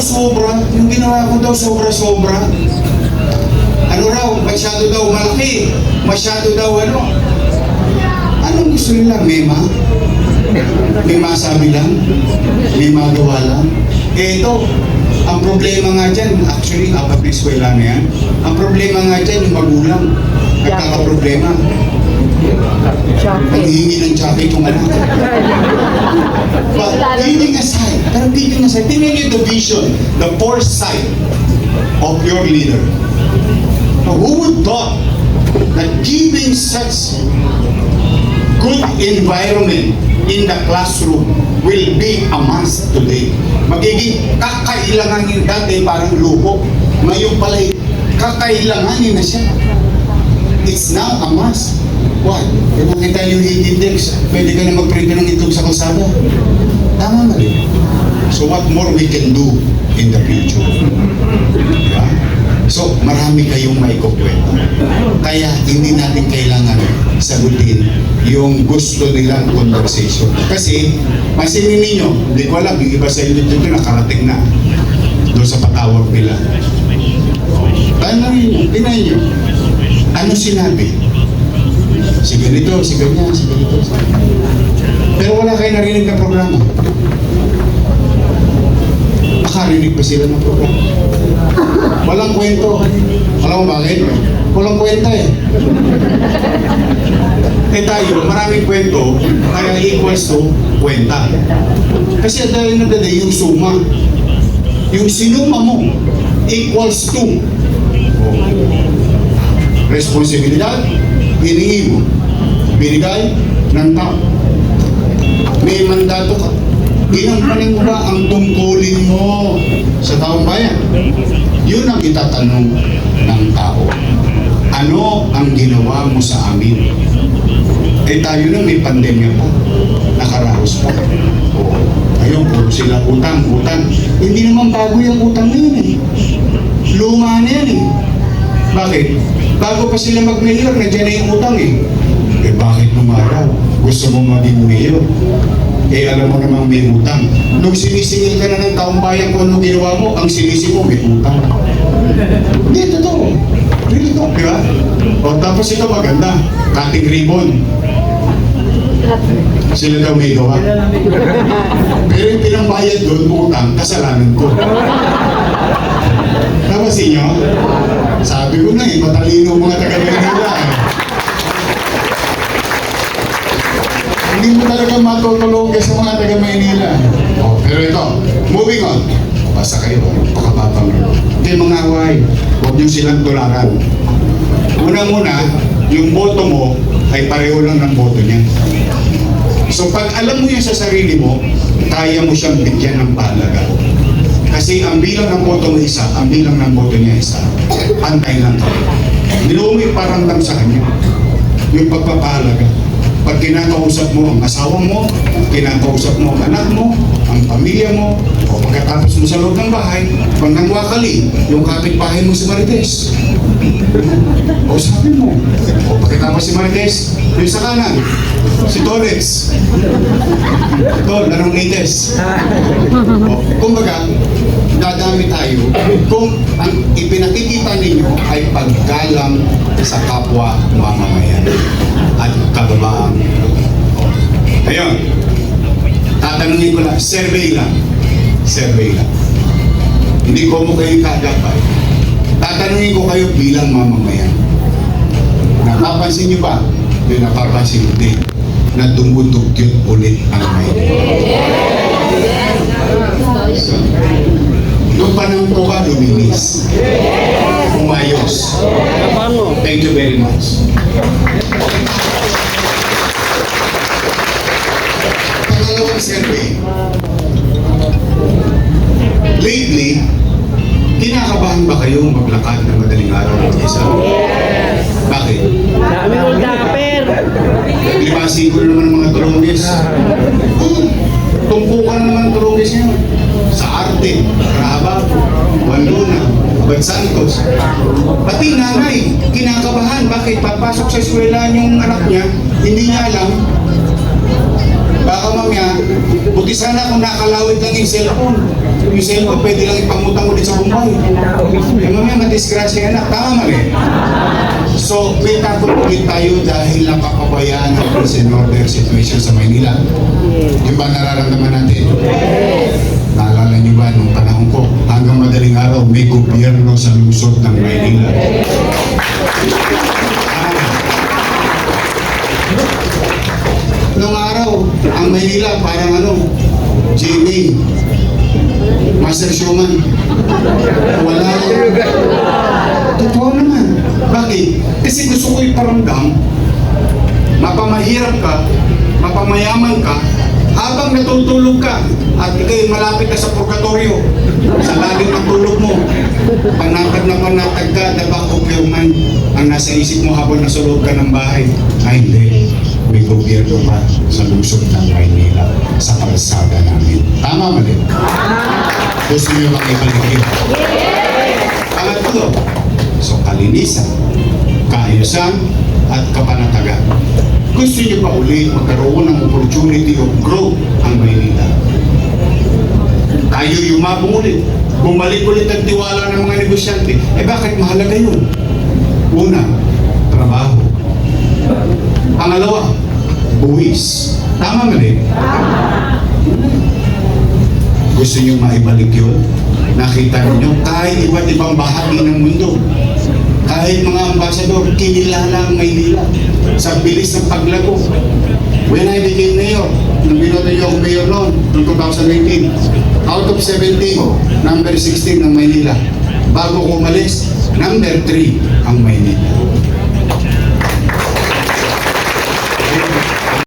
sobra. Yung ginawa ko daw sobra-sobra. Ano raw, masyado daw malaki. Masyado daw ano. Anong gusto nila? Mema? May masabi lang? May magawa lang? Eh ito, ang problema nga dyan, actually, apat na eskwela na yan. Ang problema nga dyan, yung magulang. Nagkakaproblema. Ang hihingi ng jacket yung anak. But kidding aside, tingnan niyo the vision, the foresight of your leader. Now, who would thought that giving such good environment in the classroom will be a must today? Magiging kakailanganin dati parang luho. Ngayon pala kakailanganin na siya. It's now a must. Why? Kung nakita yung heat index, pwede ka na mag-print ng itlog sa kalsada. Tama na rin. So what more we can do in the future? Yeah? So, marami kayong maikukwento. Kaya hindi natin kailangan sagutin yung gusto nilang conversation. Kasi, masinin ninyo, hindi ko alam, yung iba sa inyo dito nakarating na doon sa patawag nila. Tanong nyo, tinayin nyo, ano sinabi? Si ganito, si ganyan, si ganito. Pero wala kayo narinig na programa. Nakarinig ba sila ng programa? Walang kwento. Alam mo bakit? Walang kwenta eh. Eh tayo, maraming kwento, kaya equals to kwenta. Kasi at the end of the day, yung suma. Yung sinuma mo equals to responsibilidad, hiningi mo. Binigay ng tao. May mandato ka. Ginampanin mo ba ang tungkulin mo sa taong bayan? Yun ang itatanong ng tao. Ano ang ginawa mo sa amin? Eh tayo na may pandemya pa. Nakaraos pa. Ayun, puro sila utang. Hindi naman bago yung utang na yun eh. Luma na yan eh. Bakit? Bago pa sila mag-mayor, nandiyan na yung utang eh. Eh bakit nung araw? Gusto mo maging mayor? Eh alam mo namang may utang. Nung sinisingil ka na ng taong bayan kung ano ginawa mo, ang sinisi mo may utang. Hindi, totoo. Really totoo, di ba? O tapos ito maganda, cutting ribbon. Sila daw may gawa. Pero yung pinambayad doon, utang, kasalanan ko. Tapos inyo, sabi ko na eh, matalino mga taga-Manila eh. Hindi mo talaga matutulog sa mga taga-Manila. Oh, pero ito, moving on. Basta kayo, pakapapang. Hindi mga away, huwag niyo silang tularan. Una-muna, yung boto mo ay pareho lang ng boto niya. So pag alam mo yan sa sarili mo, kaya mo siyang bigyan ng pahalaga. Kasi ang bilang ng boto mo isa, ang bilang ng boto niya isa, pantay lang kayo. Hindi mo iparamdam sa kanya yung pagpapahalaga. Pag kinakausap mo ang asawa mo, kinakausap mo ang anak mo, ang pamilya mo, o pagkatapos mo sa loob ng bahay, pag nangwakali, yung kapitbahay mo si Marites. O sabi mo, o pagkatapos si Marites, yung sa kanan, si Tolex. Tol, anong latest? O, kumbaga, dadami tayo kung ang ipinakikita ninyo ay paggalang sa kapwa mamamayan at kababaang. Ayun, tatanungin ko lang, survey lang. Hindi ko mo kayo kagapay. Tatanungin ko kayo bilang mamamayan. Napapansin niyo ba? Hindi napapansin din na dumudugyot ulit ang Maynila. Nung panahon ko ka, luminis. Umayos. Thank you very much. Pangalawang survey. Lately, kinakabahan ba kayong maglakad ng madaling araw ng isa? Bakit? Dami mong daper. Naglipasin ko naman ng mga turongis. Tumpukan naman ng turongis niya. Sa Arte, Rahaba, Wanduna, Abad Santos. Pati nanay, kinakabahan. Bakit? Papasok sa eskwela yung anak niya, hindi niya alam. Baka Baka mamaya, buti sana kung nakalawit lang yung cellphone. Yung cellphone pwede lang ipangutang ulit sa Bombay. Eh mamaya madisgrasya anak, tama mali. So, may takot ulit tayo dahil napapabayaan ang peace and order situation sa Maynila. Yung ba nararamdaman natin? Naalala niyo ba nung panahon ko, hanggang madaling araw, may gobyerno sa lungsod ng Maynila. Noong araw, ang Maynila parang GMA, Master Showman. Wala. Totoo naman. Bakit? Kasi gusto ko iparamdam, mapamahirap ka, mapamayaman ka, habang natutulog ka, at ikay malapit ka sa purgatorio, sa lalim ng tulog mo, panatag na panatag ka, the back of your mind, ang nasa isip mo habang nasa loob ka ng bahay, ay hindi, may gobyerno pa sa lungsod ng Maynila, sa kalsada namin. Tama mali? Gusto niyo makibalik yun? Pangatlo, so kalinisan, kaayusan, at kapanatagan. Gusto niyo pa uli magkaroon ng opportunity of growth ang Maynila. Tayo yumabong ulit. Bumalik ulit ang tiwala ng mga negosyante. Eh bakit mahalaga yun? Una, trabaho. Pangalawa, buwis. Tama mali? Gusto niyo maibalik yun? Nakita niyo kahit iba't ibang bahagi ng mundo. Kahit mga ambasador, kinilala ang Maynila sa bilis ng paglago. When I became mayor, nung binoto niyo ako mayor noon, noong 2018, out of 17, number 16 ang Maynila. Bago ko umalis, number 3 ang Maynila.